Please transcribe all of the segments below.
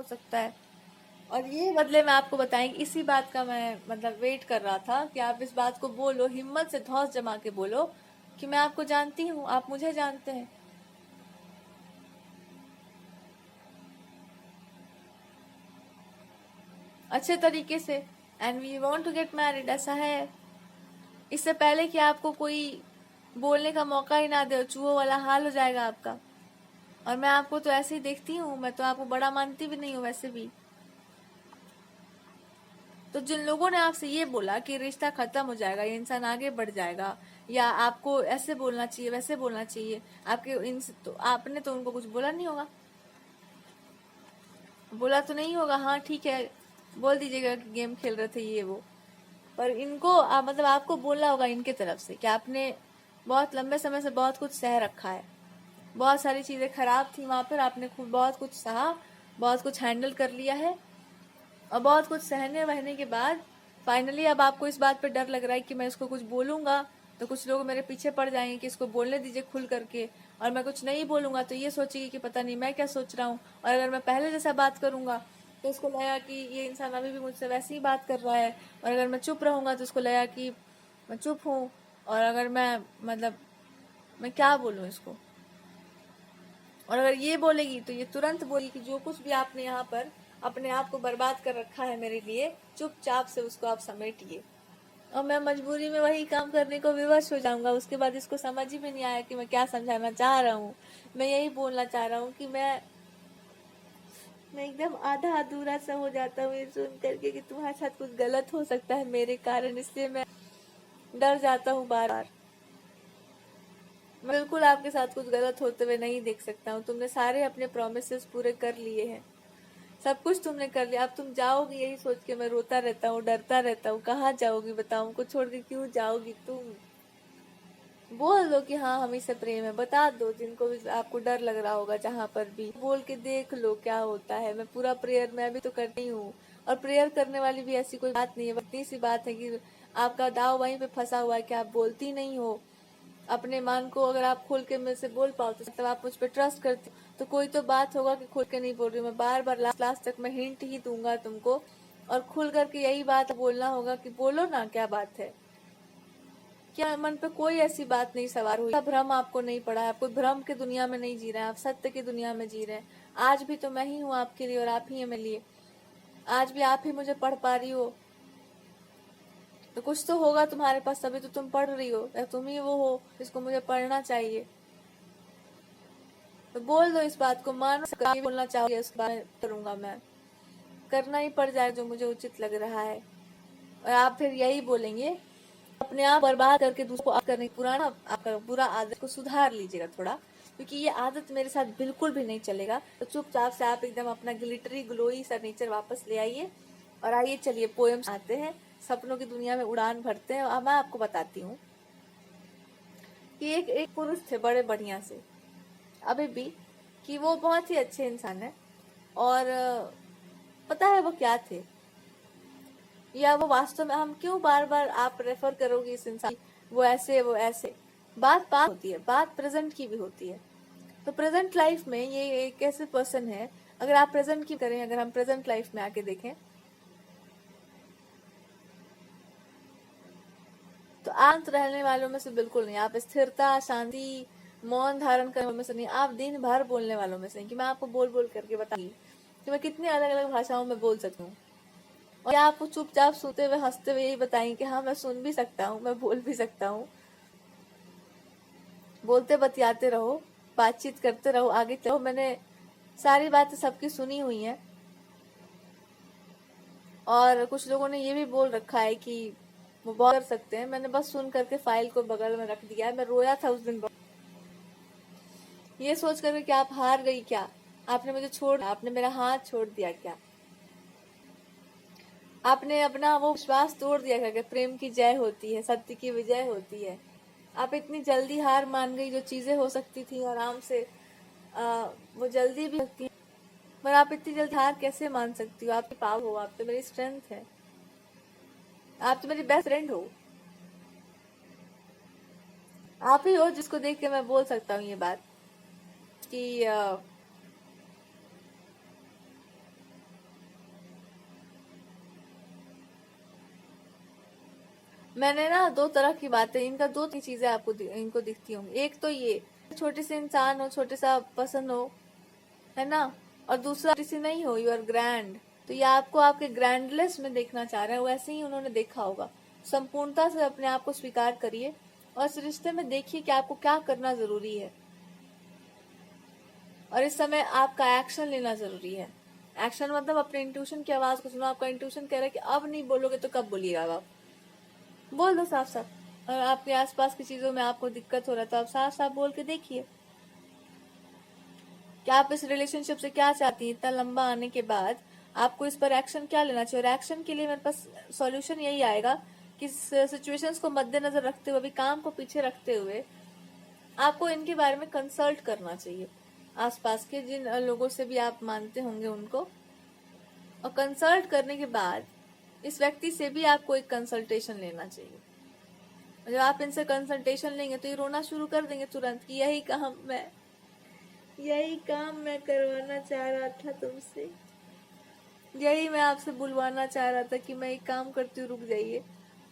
हो सकता है। और ये बदले में आपको बताएंगे, इसी बात का मैं मतलब वेट कर रहा था कि आप इस बात को बोलो, हिम्मत से धौंस जमा के बोलो कि मैं आपको जानती हूँ, आप मुझे जानते हैं। अच्छे तरीके से, and we want to get married, ऐसा है। इससे पहले कि आपको कोई बोलने का मौका ही ना दे, चूहों वाला हाल हो जाएगा आपका। और मैं आपको तो ऐसे ही देखती हूँ, मैं तो आपको बड़ा मानती भी नहीं हूँ वैसे भी। तो जिन लोगों ने आपसे ये बोला कि रिश्ता खत्म हो जाएगा, ये इंसान आगे बढ़ जाएगा, या आपको ऐसे बोलना चाहिए वैसे बोलना चाहिए, आपके इन तो आपने तो उनको कुछ बोला नहीं होगा, बोला तो नहीं होगा। हाँ ठीक है, बोल दीजिएगा कि गेम खेल रहे थे ये वो, पर इनको मतलब आपको बोलना होगा इनके तरफ से कि आपने बहुत लंबे समय से बहुत कुछ सह रखा है, बहुत सारी चीजें खराब थी वहां पर, आपने खूब बहुत कुछ सहा, बहुत कुछ हैंडल कर लिया है, और बहुत कुछ सहने वहने के बाद फाइनली अब आपको इस बात पे डर लग रहा है कि मैं इसको कुछ बोलूंगा तो कुछ लोग मेरे पीछे पड़ जाएंगे कि इसको बोलने दीजिए खुल करके, और मैं कुछ नहीं बोलूंगा तो ये सोचेगी कि पता नहीं मैं क्या सोच रहा हूँ, और अगर मैं पहले जैसा बात करूंगा तो इसको लगेगा कि ये इंसान अभी भी मुझसे वैसे ही बात कर रहा है, और अगर मैं चुप रहूंगा तो इसको लगेगा कि मैं चुप हूँ, और अगर मैं मतलब मैं क्या बोलूँ इसको। और अगर ये बोलेगी तो ये तुरंत बोलेगी कि जो कुछ भी आपने यहाँ पर अपने आप को बर्बाद कर रखा है मेरे लिए, चुपचाप से उसको आप समेटिए। और मैं मजबूरी में वही काम करने को विवश हो जाऊंगा। उसके बाद इसको समझ ही में नहीं आया कि मैं क्या समझाना चाह रहा हूँ। मैं यही बोलना चाह रहा हूँ कि मैं एकदम आधा अधूरा सा हो जाता हूँ ये सुन करके कि तुम्हारे साथ कुछ गलत हो सकता है मेरे कारण, इसलिए मैं डर जाता हूँ बार बार। मैं बिल्कुल आपके साथ कुछ गलत होते हुए नहीं देख सकता हूँ। तुमने सारे अपने प्रोमिसेस पूरे कर लिए हैं, सब कुछ तुमने कर लिया, अब तुम जाओगी यही सोच के मैं रोता रहता हूँ, डरता रहता हूँ। कहाँ जाओगी बताओ, उनको छोड़ के क्यों जाओगी तुम? बोल दो कि हाँ हम इससे प्रेम है, बता दो जिनको भी आपको डर लग रहा होगा, जहाँ पर भी बोल के देख लो क्या होता है। मैं पूरा प्रेयर मैं भी तो करती हूँ, और प्रेयर करने वाली भी ऐसी कोई बात नहीं है, इतनी सी बात है कि आपका दाव वहीं पे फंसा हुआ है कि आप बोलती नहीं हो अपने मन को। अगर आप खोल के मेरे से बोल पाओ तो मतलब आप मुझ पर ट्रस्ट करते हो, तो कोई तो बात होगा कि खोल के नहीं बोल रही हूँ। मैं बार बार लास्ट तक मैं हिंट ही दूंगा तुमको, और खुल करके यही बात बोलना होगा कि बोलो ना क्या बात है। क्या मन पे कोई ऐसी बात नहीं सवार हुई, भ्रम आपको नहीं पड़ा है, आप कोई भ्रम की दुनिया में नहीं जी रहे हैं, आप सत्य की दुनिया में जी रहे हैं। आज भी तो मैं ही हूँ आपके लिए और आप ही हैं मेरे लिए, आज भी आप ही मुझे पढ़ पा रही हो, तो कुछ तो होगा तुम्हारे पास तभी तो तुम पढ़ रही हो, या तुम ही वो हो जिसको मुझे पढ़ना चाहिए। तो बोल दो इस बात को, मान बोलना चाहोगे उसके बारे में करूंगा, मैं करना ही पड़ जाए जो मुझे उचित लग रहा है। और आप फिर यही बोलेंगे, अपने आप बर्बाद करके दूसरों को करने पुराना आपका बुरा आदत को सुधार लीजिएगा थोड़ा, क्योंकि ये आदत मेरे साथ बिल्कुल भी नहीं चलेगा। तो चुपचाप से आप एकदम अपना ग्लिटरी ग्लोई सा नेचर वापस ले आइए, और आइए चलिए पोएम्स आते हैं, सपनों की दुनिया में उड़ान भरते हैं। अब मैं आपको बताती हूँ कि एक पुरुष थे बड़े बढ़िया से, अभी भी, कि वो बहुत ही अच्छे इंसान है, और पता है वो क्या थे, या वो वास्तव में, हम क्यों बार बार आप रेफर करोगे इस इंसान, वो ऐसे वो ऐसे, बात बात होती है, बात प्रेजेंट की भी होती है। तो प्रेजेंट लाइफ में ये एक ऐसे पर्सन है, अगर आप प्रेजेंट की करें, अगर हम प्रेजेंट लाइफ में आके देखें तो आंत रहने वालों में से बिल्कुल नहीं, आप स्थिरता शांति मौन धारण करने वालों में से नहीं, आप दिन भर बोलने वालों में से नहीं। कि मैं आपको बोल बोल करके बताऊंगी कि मैं कितनी अलग अलग भाषाओं में बोल सकती हूँ, और आपको चुपचाप सोते हुए हंसते हुए यही बताएंगे कि हाँ मैं सुन भी सकता हूँ, मैं बोल भी सकता हूँ। बोलते बतियाते रहो, बातचीत करते रहो, आगे चलो। मैंने सारी बातें सबकी सुनी हुई हैं, और कुछ लोगों ने ये भी बोल रखा है कि वो बहुत कर सकते हैं, मैंने बस सुन करके फाइल को बगल में रख दिया है। मैं रोया था उस दिन ये सोच करके कि आप हार गई क्या, आपने मुझे छोड़, आपने मेरा हाथ छोड़ दिया क्या, आपने अपना वो विश्वास तोड़ दिया क्या कि प्रेम की जय होती है, सत्य की विजय होती है। आप इतनी जल्दी हार मान गई, जो चीजें हो सकती थी आराम से वो जल्दी भी सकती है, पर आप इतनी जल्दी हार कैसे मान सकती हो? आपकी पावर हो, आप तो मेरी स्ट्रेंथ है, आप तो मेरी बेस्ट फ्रेंड हो, आप ही हो जिसको देख के मैं बोल सकता हूँ ये बात कि मैंने ना दो तरह की बातें, इनका दो तीन चीजें आपको इनको दिखती होंगी। एक तो ये छोटे से इंसान हो, छोटे सा पसंद हो, है ना, और दूसरा छोटी सी नहीं हो, यू आर ग्रैंड। तो ये आपको आपके ग्रैंडलेस में देखना चाह रहे हैं, वैसे ही उन्होंने देखा होगा। संपूर्णता से अपने आप को स्वीकार करिए और इस रिश्ते में देखिए कि आपको क्या करना जरूरी है, और इस समय आपका एक्शन लेना जरूरी है। एक्शन मतलब अपने इंट्यूशन की आवाज को सुनो। आपका इंट्यूशन कह रहा है कि अब नहीं बोलोगे तो कब बोलिएगा आप? बोल दो साफ साफ। और आपके आसपास की चीजों में आपको दिक्कत हो रहा है तो आप साफ साफ बोल के देखिए कि आप इस रिलेशनशिप से क्या चाहती हैं। इतना लंबा आने के बाद आपको इस पर एक्शन क्या लेना चाहिए, और एक्शन के लिए मेरे पास सॉल्यूशन यही आएगा कि सिचुएशंस को मद्देनजर रखते हुए, अभी काम को पीछे रखते हुए, आपको इनके बारे में कंसल्ट करना चाहिए आसपास के जिन लोगों से भी आप मानते होंगे उनको। और कंसल्ट करने के बाद इस व्यक्ति से भी आपको एक कंसल्टेशन लेना चाहिए। जब आप इनसे कंसल्टेशन लेंगे तो ये रोना शुरू कर देंगे तुरंत कि यही काम मैं करवाना चाह रहा था तुमसे, यही मैं आपसे बुलवाना चाह रहा था कि मैं एक काम करती हूँ, रुक जाइए,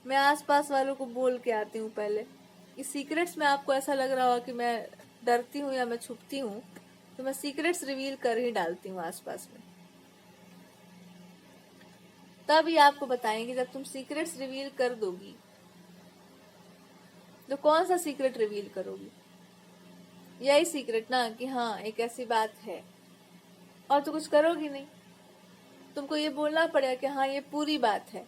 मैं आसपास वालों को बोल के आती हूँ पहले। इस सीक्रेट्स में आपको ऐसा लग रहा होगा कि मैं डरती हूँ या मैं छुपती हूँ, तो मैं सीक्रेट्स रिवील कर ही डालती हूँ आसपास में। तब ये आपको बताएंगे, जब तुम सीक्रेट्स रिवील कर दोगी तो कौन सा सीक्रेट रिवील करोगी? यही सीक्रेट ना कि हाँ एक ऐसी बात है, और तो कुछ करोगी नहीं। तुमको ये बोलना पड़ेगा कि हाँ ये पूरी बात है,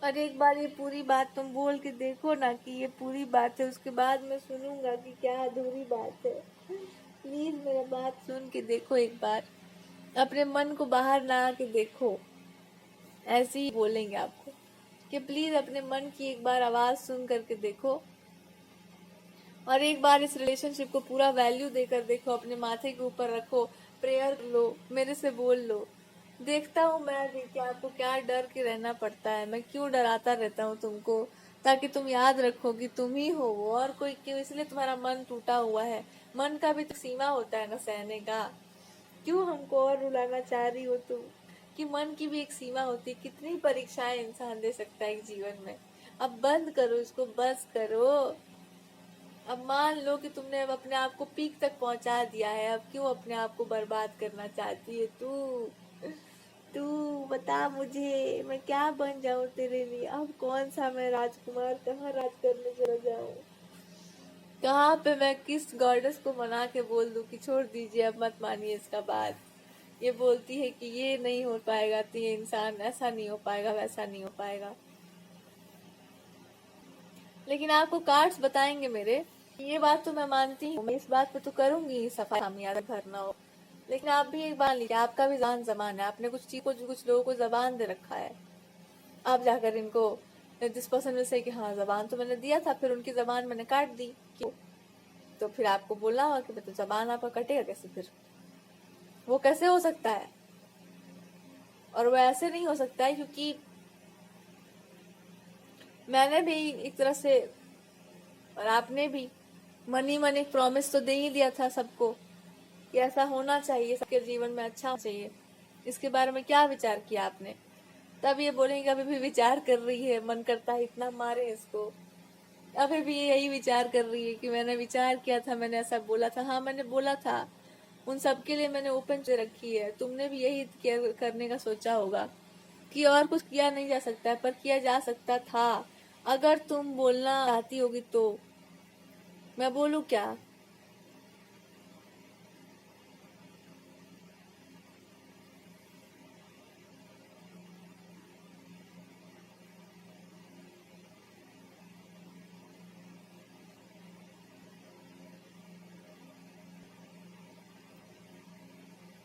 और एक बार ये पूरी बात तुम बोल के देखो ना कि ये पूरी बात है, उसके बाद मैं सुनूंगा कि क्या अधूरी बात है। प्लीज मेरा बात सुन के देखो एक बार, अपने मन को बाहर ना आके देखो। ऐसे ही बोलेंगे आपको कि प्लीज अपने मन की एक बार आवाज सुन करके देखो, और एक बार इस रिलेशनशिप को पूरा वैल्यू देकर देखो, अपने माथे के ऊपर रखो, प्रेयर लो, मेरे से बोल लो। देखता हूँ मैं भी कि आपको क्या डर के रहना पड़ता है, मैं क्यों डराता रहता हूँ तुमको, ताकि तुम याद रखो कि तुम ही हो वो, और कोई क्यों। इसलिए तुम्हारा मन टूटा हुआ है। मन का भी तो सीमा होता है ना सहने का। क्यों हमको और रुलाना चाह रही हो तुम कि मन की भी एक सीमा होती है। कितनी परीक्षाएं इंसान दे सकता है एक जीवन में। अब बंद करो इसको, बस करो। अब मान लो कि तुमने अब अपने आप को पीक तक पहुंचा दिया है, अब क्यों अपने आप को बर्बाद करना चाहती है तू? तू बता मुझे, मैं क्या बन जाऊं तेरे लिए? अब कौन सा मैं राजकुमार, कहाँ राज करने चला जाऊं? कहाँ पे मैं किस गॉडेस को मना के बोल दूं कि छोड़ दीजिए, अब मत मानिए इसका बात। ये बोलती है कि ये नहीं हो पाएगा, तो ये इंसान ऐसा नहीं हो पाएगा, वैसा नहीं हो पाएगा। लेकिन आपको कार्ड्स बताएंगे मेरे, ये बात तो मैं मानती हूँ, मैं इस बात पे तो करूंगी सफाई, खामियाजा भरना हो। लेकिन आप भी एक बात लीजिए, आपका भी जबान है। आपने कुछ चीज को, कुछ लोगों को जबान दे रखा है। आप जाकर इनको, जिस पर्सन में से कि हाँ जबान तो मैंने दिया था, फिर उनकी जबान मैंने काट दी, क्यों? तो फिर आपको बोलना होगा कि तो जबान आपका कटेगा कैसे? फिर वो कैसे हो सकता है? और वो ऐसे नहीं हो सकता है क्योंकि मैंने भी एक तरह से, और आपने भी मन ही मन एक प्रॉमिस तो दे ही दिया था सबको कि ऐसा होना चाहिए, सबके जीवन में अच्छा होना चाहिए। इसके बारे में क्या विचार किया आपने? तब ये बोलेंगे अभी भी विचार कर रही है, मन करता है इतना मारे इसको। अभी भी यही विचार कर रही है कि मैंने विचार किया था, मैंने ऐसा बोला था। हाँ मैंने बोला था, उन सब के लिए मैंने ओपन से रखी है। तुमने भी यही करने का सोचा होगा कि और कुछ किया नहीं जा सकता है, पर किया जा सकता था अगर तुम बोलना चाहती होगी तो। मैं बोलूं क्या?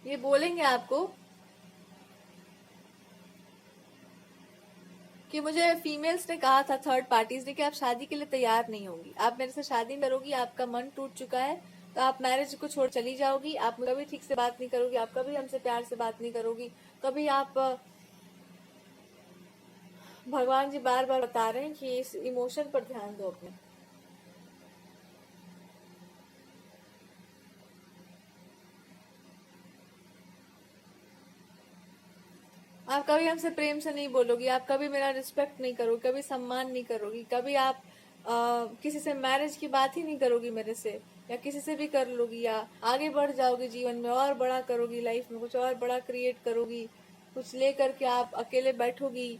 ये बोलेंगे आपको कि मुझे फीमेल्स ने कहा था, थर्ड पार्टीज ने, कि आप शादी के लिए तैयार नहीं होंगी, आप मेरे से शादी करोगी, आपका मन टूट चुका है, तो आप मैरिज को छोड़ चली जाओगी। आप कभी ठीक से बात नहीं करोगी, आप कभी हमसे प्यार से बात नहीं करोगी, कभी आप, भगवान जी बार बार बता रहे हैं कि इस इमोशन पर ध्यान दो अपने। आप कभी हमसे प्रेम से नहीं बोलोगी, आप कभी मेरा रिस्पेक्ट नहीं करोगी, कभी सम्मान नहीं करोगी, कभी आप किसी से मैरिज की बात ही नहीं करोगी मेरे से, या किसी से भी कर लोगी, या आगे बढ़ जाओगी जीवन में और बड़ा करोगी, लाइफ में कुछ और बड़ा क्रिएट करोगी, कुछ ले करके आप अकेले बैठोगी,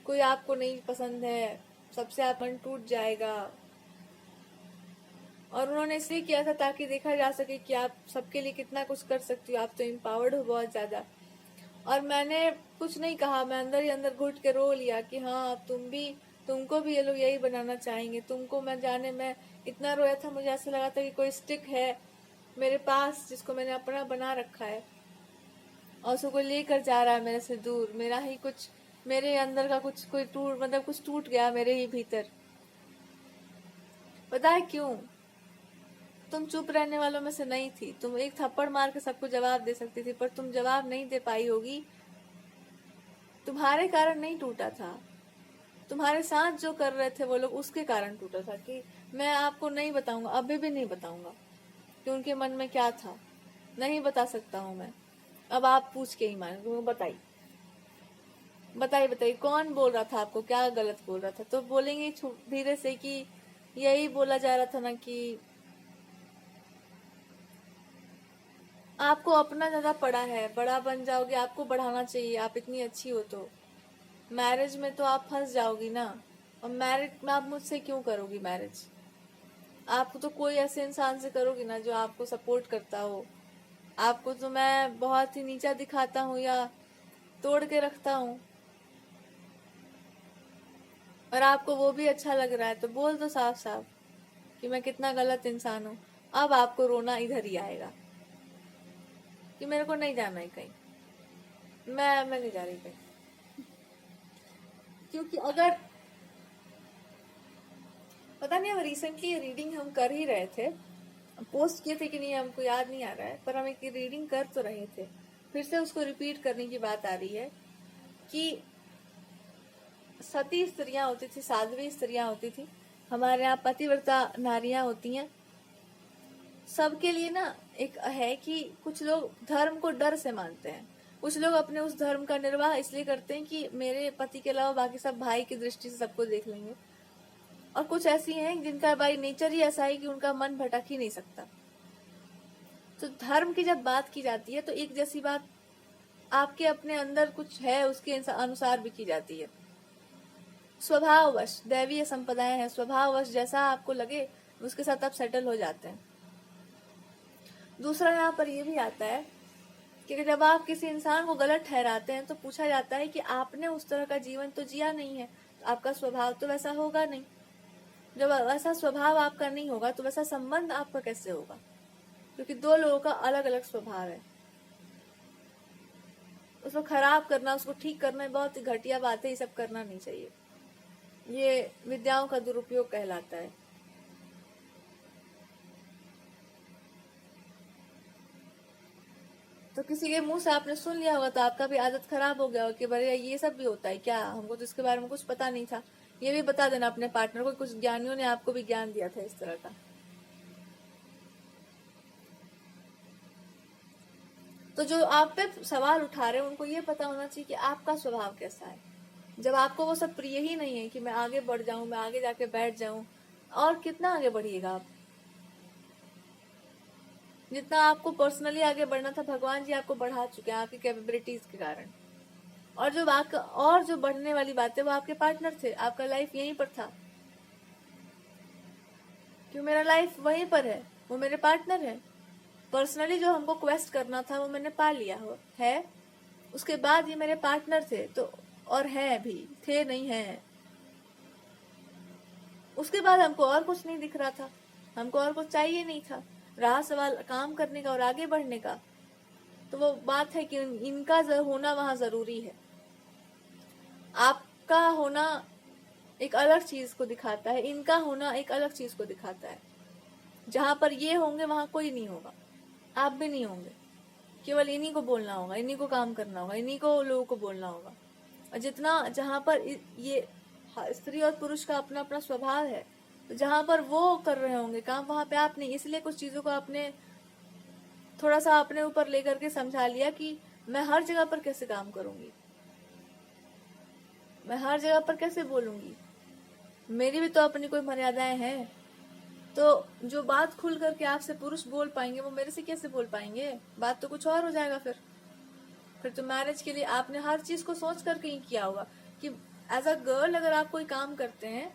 कोई आपको नहीं पसंद है, सबसे आप मन टूट जाएगा। और उन्होंने इसलिए किया था ताकि देखा जा सके कि आप सबके लिए कितना कुछ कर सकती हो, आप तो एम्पावर्ड हो बहुत ज्यादा। और मैंने कुछ नहीं कहा, मैं अंदर ही अंदर घुट के रो लिया कि हाँ तुमको भी ये लोग यही बनाना चाहेंगे। तुमको मैं जाने, मैं इतना रोया था, मुझे ऐसा लगा था कि कोई स्टिक है मेरे पास जिसको मैंने अपना बना रखा है और उसको कोई लेकर जा रहा है मेरे से दूर। मेरा ही कुछ, मेरे अंदर का कुछ कोई टूट, मतलब कुछ टूट गया मेरे ही भीतर। पता है क्यों? तुम चुप रहने वालों में से नहीं थी। तुम एक थप्पड़ मार के सबको जवाब दे सकती थी, पर तुम जवाब नहीं दे पाई होगी। तुम्हारे कारण नहीं टूटा था, तुम्हारे साथ जो कर रहे थे वो लोग, उसके कारण टूटा था। कि मैं आपको नहीं बताऊंगा, अभी भी नहीं बताऊंगा कि उनके मन में क्या था, नहीं बता सकता हूँ मैं। अब आप पूछ के ही मान, बताइए बताइए बताइए, कौन बोल रहा था आपको, क्या गलत बोल रहा था? तो बोलेंगे धीरे से कि यही बोला जा रहा था ना कि आपको अपना ज्यादा पड़ा है, बड़ा बन जाओगे, आपको बढ़ाना चाहिए, आप इतनी अच्छी हो तो मैरिज में तो आप फंस जाओगी ना। और मैरिज में आप मुझसे क्यों करोगी मैरिज? आपको तो कोई ऐसे इंसान से करोगी ना जो आपको सपोर्ट करता हो। आपको तो मैं बहुत ही नीचा दिखाता हूँ या तोड़ के रखता हूँ, और आपको वो भी अच्छा लग रहा है, तो बोल दो साफ साफ कि मैं कितना गलत इंसान हूँ। अब आपको रोना इधर ही आएगा कि मेरे को नहीं जाना है कहीं, मैं नहीं जा रही कहीं। क्योंकि अगर, पता नहीं, अब रिसेंटली रीडिंग हम कर ही रहे थे, पोस्ट किए थे कि नहीं हमको याद नहीं आ रहा है, पर हम एक रीडिंग कर तो रहे थे, फिर से उसको रिपीट करने की बात आ रही है कि सती स्त्रियां होती थी, साध्वी स्त्रियां होती थी, हमारे यहाँ पतिव्रता नारियां होती हैं। सबके लिए ना एक है कि कुछ लोग धर्म को डर से मानते हैं, कुछ लोग अपने उस धर्म का निर्वाह इसलिए करते हैं कि मेरे पति के अलावा बाकी सब भाई की दृष्टि से सबको देख लेंगे, और कुछ ऐसी हैं जिनका बाई नेचर ही ऐसा है कि उनका मन भटक ही नहीं सकता। तो धर्म की जब बात की जाती है तो एक जैसी बात आपके अपने अंदर कुछ है उसके अनुसार भी की जाती है। स्वभाववश दैवीय संपदाएं हैं, स्वभाववश जैसा आपको लगे उसके साथ आप सेटल हो जाते हैं। दूसरा यहाँ पर यह भी आता है कि जब आप किसी इंसान को गलत ठहराते हैं तो पूछा जाता है कि आपने उस तरह का जीवन तो जिया नहीं है, तो आपका स्वभाव तो वैसा होगा नहीं। जब वैसा स्वभाव आपका नहीं होगा तो वैसा संबंध आपका कैसे होगा? क्योंकि दो लोगों का अलग अलग स्वभाव है। उसको खराब करना, उसको ठीक करना बहुत ही घटिया बात है, ये सब करना नहीं चाहिए। ये विद्याओं का दुरुपयोग कहलाता है। तो किसी के मुंह से आपने सुन लिया होगा तो आपका भी आदत खराब हो गया हो कि भैया ये सब भी होता है क्या, हमको तो इसके बारे में कुछ पता नहीं था। ये भी बता देना अपने पार्टनर को, कुछ ज्ञानियों ने आपको भी ज्ञान दिया था इस तरह का। तो जो आप पे सवाल उठा रहे हैं उनको ये पता होना चाहिए कि आपका स्वभाव कैसा है। जब आपको वो सब प्रिय ही नहीं है कि मैं आगे बढ़ जाऊं, मैं आगे जाके बैठ जाऊं, और कितना आगे बढ़िएगा आप? जितना आपको पर्सनली आगे बढ़ना था भगवान जी आपको बढ़ा चुके हैं आपकी कैपेबिलिटीज के कारण। और जो बढ़ने वाली बात है वो आपके पार्टनर थे, आपका लाइफ यहीं पर था। क्यों मेरा लाइफ वहीं पर है, वो मेरे पार्टनर है। पर्सनली जो हमको क्वेस्ट करना था वो मैंने पा लिया है। उसके बाद ये मेरे पार्टनर थे तो, और हैं भी, थे नहीं है। उसके बाद हमको और कुछ नहीं दिख रहा था, हमको और कुछ चाहिए नहीं था। रहा सवाल काम करने का और आगे बढ़ने का, तो वो बात है कि इनका होना वहां जरूरी है। आपका होना एक अलग चीज को दिखाता है, इनका होना एक अलग चीज को दिखाता है। जहां पर ये होंगे वहां कोई नहीं होगा, आप भी नहीं होंगे। केवल इन्हीं को बोलना होगा, इन्हीं को काम करना होगा, इन्हीं को लोगों को बोलना होगा। और जितना जहां पर ये स्त्री और पुरुष का अपना अपना स्वभाव है, तो जहां पर वो कर रहे होंगे काम वहां पे आप नहीं। इसलिए कुछ चीजों को आपने थोड़ा सा अपने ऊपर लेकर के समझा लिया कि मैं हर जगह पर कैसे काम करूंगी। मैं हर जगह पर कैसे बोलूंगी? मेरी भी तो अपनी कोई मर्यादाएं हैं। तो जो बात खुल करके आपसे पुरुष बोल पाएंगे वो मेरे से कैसे बोल पाएंगे? बात तो कुछ और हो जाएगा। फिर तो मैरिज के लिए आपने हर चीज को सोच करके ही किया होगा कि एज अ गर्ल अगर आप कोई काम करते हैं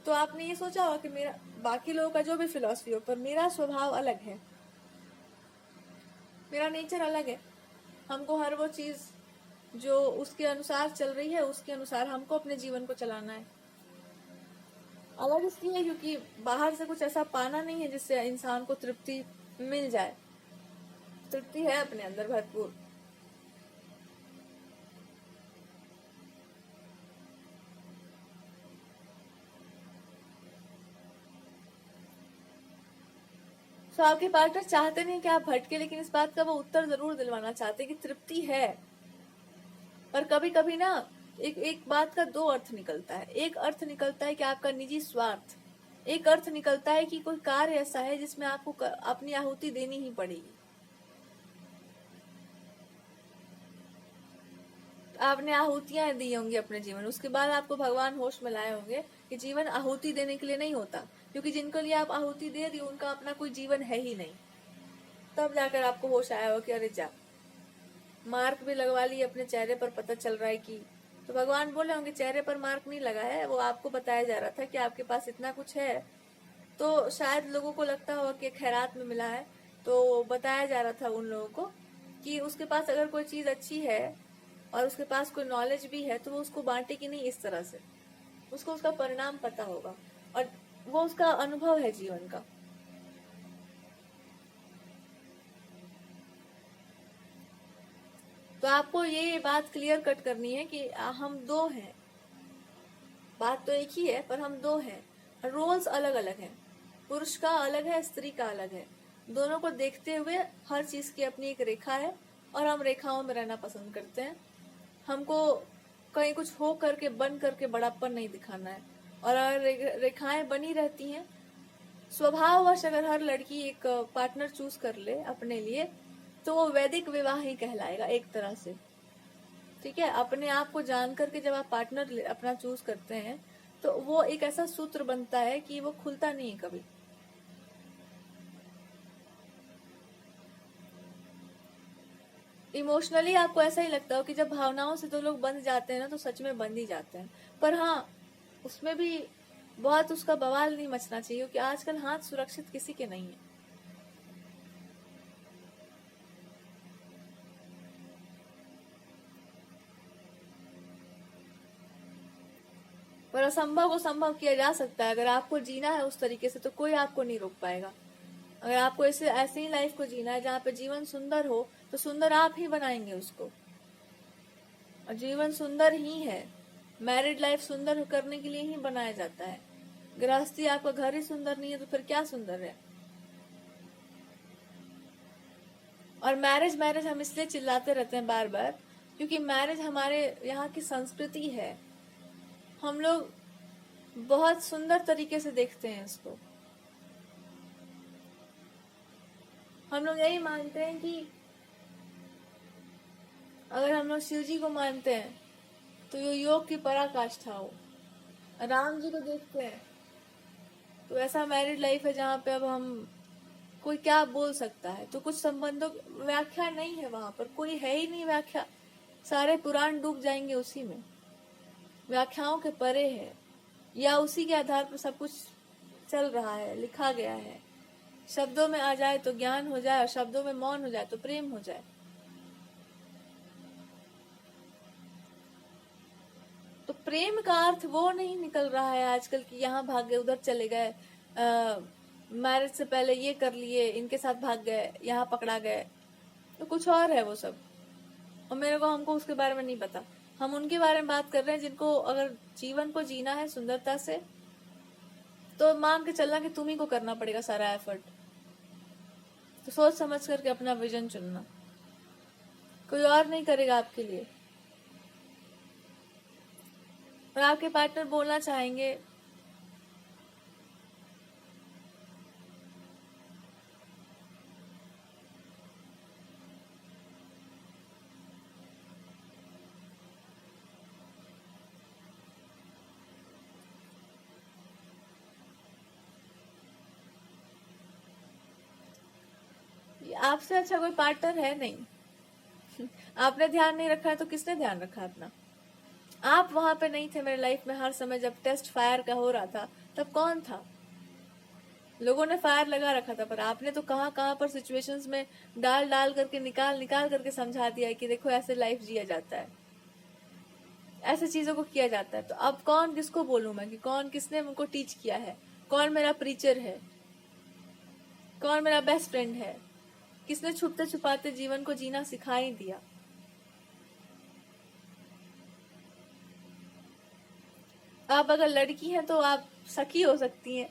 तो आपने ये सोचा होगा कि मेरा, बाकी लोगों का जो भी फिलॉसफी हो, पर मेरा स्वभाव अलग है, मेरा नेचर अलग है। हमको हर वो चीज जो उसके अनुसार चल रही है उसके अनुसार हमको अपने जीवन को चलाना है। अलग इसलिए क्योंकि बाहर से कुछ ऐसा पाना नहीं है जिससे इंसान को तृप्ति मिल जाए। तृप्ति है अपने अंदर भरपूर। तो आपके पार्टनर चाहते नहीं कि आप भटके, लेकिन इस बात का वो उत्तर जरूर दिलवाना चाहते हैं कि तृप्ति है। पर कभी कभी ना एक एक बात का दो अर्थ निकलता है। एक अर्थ निकलता है कि आपका निजी स्वार्थ, एक अर्थ निकलता है कि कोई कार्य ऐसा है जिसमें आपको अपनी आहुति देनी ही पड़ेगी। आपने आहुतियां दी होंगी अपने जीवन, उसके बाद आपको भगवान होश में लाए होंगे कि जीवन आहुति देने के लिए नहीं होता, क्योंकि जिनको लिए आप आहुति दे रही हो उनका अपना कोई जीवन है ही नहीं। तब जाकर आपको होश आया हो कि अरे जा, मार्क भी लगवा ली अपने चेहरे पर, पता चल रहा है कि, तो भगवान बोले होंगे चेहरे पर मार्क नहीं लगा है, वो आपको बताया जा रहा था कि आपके पास इतना कुछ है। तो शायद लोगों को लगता होगा कि खैरात में मिला है, तो बताया जा रहा था उन लोगों को कि उसके पास अगर कोई चीज अच्छी है और उसके पास कोई नॉलेज भी है तो वो उसको बांटेगी नहीं इस तरह से, उसको उसका परिणाम पता होगा और वो उसका अनुभव है जीवन का। तो आपको ये बात क्लियर कट करनी है कि हम दो हैं, बात तो एक ही है पर हम दो हैं, रोल्स अलग अलग हैं। पुरुष का अलग है, स्त्री का अलग है। दोनों को देखते हुए हर चीज की अपनी एक रेखा है और हम रेखाओं में रहना पसंद करते हैं। हमको कहीं कुछ हो करके बन करके बड़ापन नहीं दिखाना है। और अगर रेखाएं बनी रहती हैं, स्वभाववश अगर हर लड़की एक पार्टनर चूज कर ले अपने लिए तो वो वैदिक विवाह ही कहलाएगा एक तरह से। ठीक है, अपने आप को जान करके जब आप पार्टनर अपना चूज करते हैं तो वो एक ऐसा सूत्र बनता है कि वो खुलता नहीं है कभी। इमोशनली आपको ऐसा ही लगता हो कि जब भावनाओं से दो लोग बंध जाते हैं ना तो सच में बंध ही जाते हैं। पर हाँ, उसमें भी बहुत उसका बवाल नहीं मचना चाहिए, क्योंकि आजकल हाथ सुरक्षित किसी के नहीं है। पर असंभव को संभव किया जा सकता है। अगर आपको जीना है उस तरीके से तो कोई आपको नहीं रोक पाएगा। अगर आपको ऐसे ही लाइफ को जीना है जहाँ पे जीवन सुंदर हो तो सुंदर आप ही बनाएंगे उसको। और जीवन सुंदर ही है, मैरिड लाइफ सुंदर करने के लिए ही बनाया जाता है। गृहस्थी, आपका घर ही सुंदर नहीं है तो फिर क्या सुंदर है? और मैरिज मैरिज हम इसलिए चिल्लाते रहते हैं बार बार क्योंकि मैरिज हमारे यहाँ की संस्कृति है। हम लोग बहुत सुंदर तरीके से देखते हैं इसको। हम लोग यही मानते हैं कि अगर हम लोग शिव जी को मानते हैं तो ये योग की पराकाष्ठा हो। राम जी को देखते हैं तो ऐसा मैरिड लाइफ है जहाँ पे अब हम, कोई क्या बोल सकता है? तो कुछ संबंधों व्याख्या नहीं है, वहां पर कोई है ही नहीं व्याख्या। सारे पुराण डूब जाएंगे उसी में, व्याख्याओं के परे है, या उसी के आधार पर सब कुछ चल रहा है, लिखा गया है। शब्दों में आ जाए तो ज्ञान हो जाए और शब्दों में मौन हो जाए तो प्रेम हो जाए। तो प्रेम का अर्थ वो नहीं निकल रहा है आजकल कि यहाँ भाग गए, उधर चले गए, मैरिज से पहले ये कर लिए, इनके साथ भाग गए, यहाँ पकड़ा गए। तो कुछ और है वो सब, और मेरे को हमको उसके बारे में नहीं पता। हम उनके बारे में बात कर रहे हैं जिनको अगर जीवन को जीना है सुंदरता से तो मान के चलना कि तुम ही को करना पड़ेगा सारा एफर्ट। तो सोच समझ करके अपना विजन चुनना, कोई और नहीं करेगा आपके लिए। और आपके पार्टनर बोलना चाहेंगे आपसे अच्छा कोई पार्टनर है नहीं। आपने ध्यान नहीं रखा है तो किसने ध्यान रखा अपना? आप वहां पे नहीं थे मेरे लाइफ में हर समय, जब टेस्ट फायर का हो रहा था तब कौन था? लोगों ने फायर लगा रखा था, पर आपने तो कहाँ कहाँ पर सिचुएशंस में डाल डाल करके, निकाल निकाल करके समझा दिया है कि देखो ऐसे लाइफ जिया जाता है, ऐसे चीजों को किया जाता है। तो अब कौन किसको बोलूं मैं कि कौन किसने मुझको टीच किया है? कौन मेरा प्रीचर है? कौन मेरा बेस्ट फ्रेंड है? किसने छुपते छुपाते जीवन को जीना सिखा ही दिया? आप अगर लड़की हैं तो आप सखी हो सकती हैं,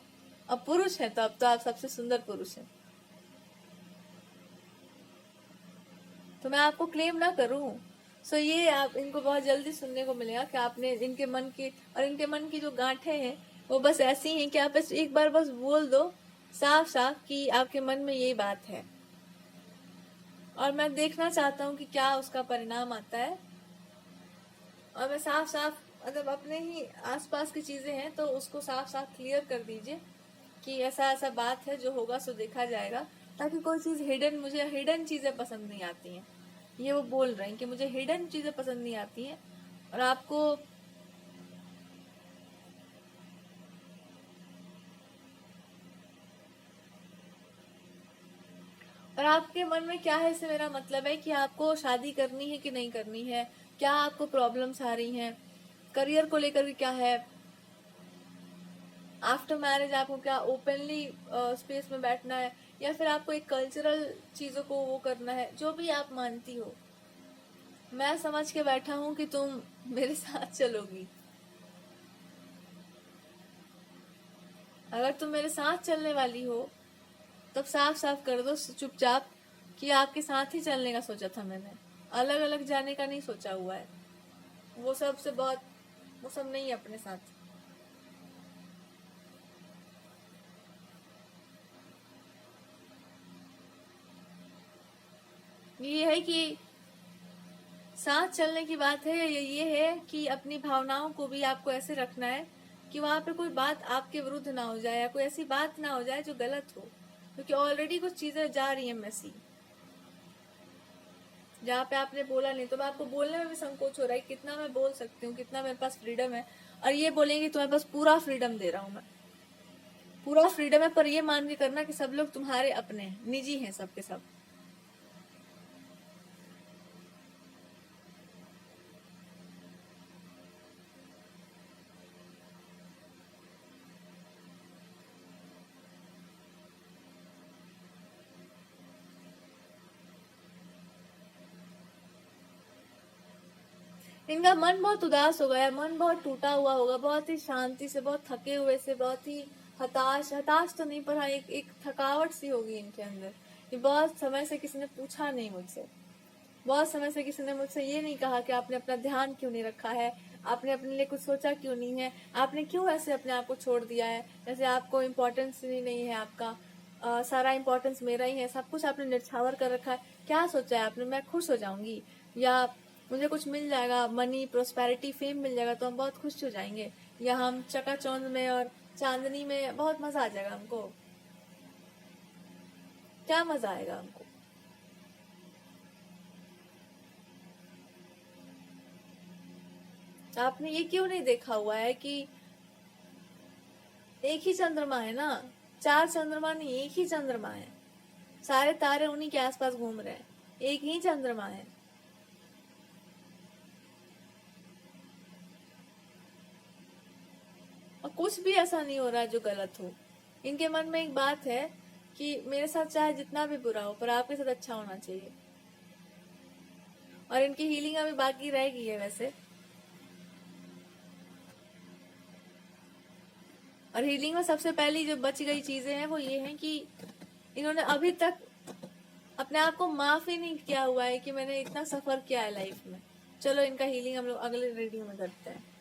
अब पुरुष हैं तो अब तो आप सबसे सुंदर पुरुष हैं। तो मैं आपको क्लेम ना करूं। सो ये आप इनको बहुत जल्दी सुनने को मिलेगा कि आपने इनके मन की, और इनके मन की जो गांठें हैं वो बस ऐसी हैं कि आप बस एक बार बस बोल दो साफ साफ कि आपके मन में यही बात है, और मैं देखना चाहता हूँ कि क्या उसका परिणाम आता है। और मैं साफ साफ, मतलब अपने ही आसपास की चीजें हैं तो उसको साफ साफ क्लियर कर दीजिए कि ऐसा ऐसा बात है, जो होगा सो देखा जाएगा। ताकि कोई चीज हिडन, मुझे हिडन चीजें पसंद नहीं आती हैं। ये वो बोल रहे हैं कि मुझे हिडन चीजें पसंद नहीं आती हैं, और आपको और आपके मन में क्या है, इससे मेरा मतलब है कि आपको शादी करनी है कि नहीं करनी है, क्या आपको प्रॉब्लम्स आ रही हैं, करियर को लेकर के क्या है, आफ्टर मैरिज आपको क्या ओपनली स्पेस में बैठना है, या फिर आपको एक कल्चरल चीजों को वो करना है, जो भी आप मानती हो। मैं समझ के बैठा हूं कि तुम मेरे साथ चलोगी। अगर तुम मेरे साथ चलने वाली हो तब साफ साफ कर दो चुपचाप कि आपके साथ ही चलने का सोचा था मैंने, अलग अलग जाने का नहीं सोचा हुआ है। वो सब से बहुत, वो सब नहीं है अपने साथ। ये है कि साथ चलने की बात है, ये है कि अपनी भावनाओं को भी आपको ऐसे रखना है कि वहां पे कोई बात आपके विरुद्ध ना हो जाए, या कोई ऐसी बात ना हो जाए जो गलत हो, क्योंकि ऑलरेडी कुछ चीजें जा रही हैं मैसी। जहाँ पे आपने बोला नहीं, तो मैं आपको बोलने में भी संकोच हो रहा है कितना मैं बोल सकती हूँ, कितना मेरे पास फ्रीडम है। और ये बोलेंगे तुम्हारे पास पूरा फ्रीडम दे रहा हूँ मैं, पूरा फ्रीडम है, पर ये मान के करना कि सब लोग तुम्हारे अपने हैं, निजी हैं सबके सब। इनका मन बहुत उदास हो गया, मन बहुत टूटा हुआ होगा, बहुत ही शांति से, बहुत थके हुए से, बहुत ही हताश, हताश तो नहीं पर हाँ एक थकावट सी होगी इनके अंदर। कि बहुत समय से किसी ने पूछा नहीं मुझसे, बहुत समय से किसी ने मुझसे ये नहीं कहा कि आपने अपना ध्यान क्यों नहीं रखा है, आपने अपने लिए कुछ सोचा क्यों नहीं है, आपने क्यों ऐसे अपने आप को छोड़ दिया है, जैसे आपको इम्पोर्टेंस ही नहीं है आपका, सारा इम्पोर्टेंस मेरा ही है, सब कुछ आपने निछावर कर रखा है। क्या सोचा है आपने, मैं खुश हो जाऊंगी, या मुझे कुछ मिल जाएगा, मनी प्रोस्पेरिटी फेम मिल जाएगा तो हम बहुत खुश हो जाएंगे, या हम चकाचौंध में और चांदनी में बहुत मजा आ जाएगा हमको? क्या मजा आएगा हमको? आपने ये क्यों नहीं देखा हुआ है कि एक ही चंद्रमा है ना, चार चंद्रमा नहीं, एक ही चंद्रमा है, सारे तारे उन्हीं के आसपास घूम रहे हैं, एक ही चंद्रमा है। और कुछ भी ऐसा नहीं हो रहा है जो गलत हो। इनके मन में एक बात है कि मेरे साथ चाहे जितना भी बुरा हो पर आपके साथ अच्छा होना चाहिए, और इनकी हीलिंग अभी बाकी रहेगी है वैसे। और हीलिंग में सबसे पहली जो बच गई चीजें हैं वो ये हैं कि इन्होंने अभी तक अपने आप को माफ ही नहीं किया हुआ है कि मैंने इतना सफर किया है लाइफ में। चलो इनका हीलिंग हम लोग अगले रीडिंग में करते हैं।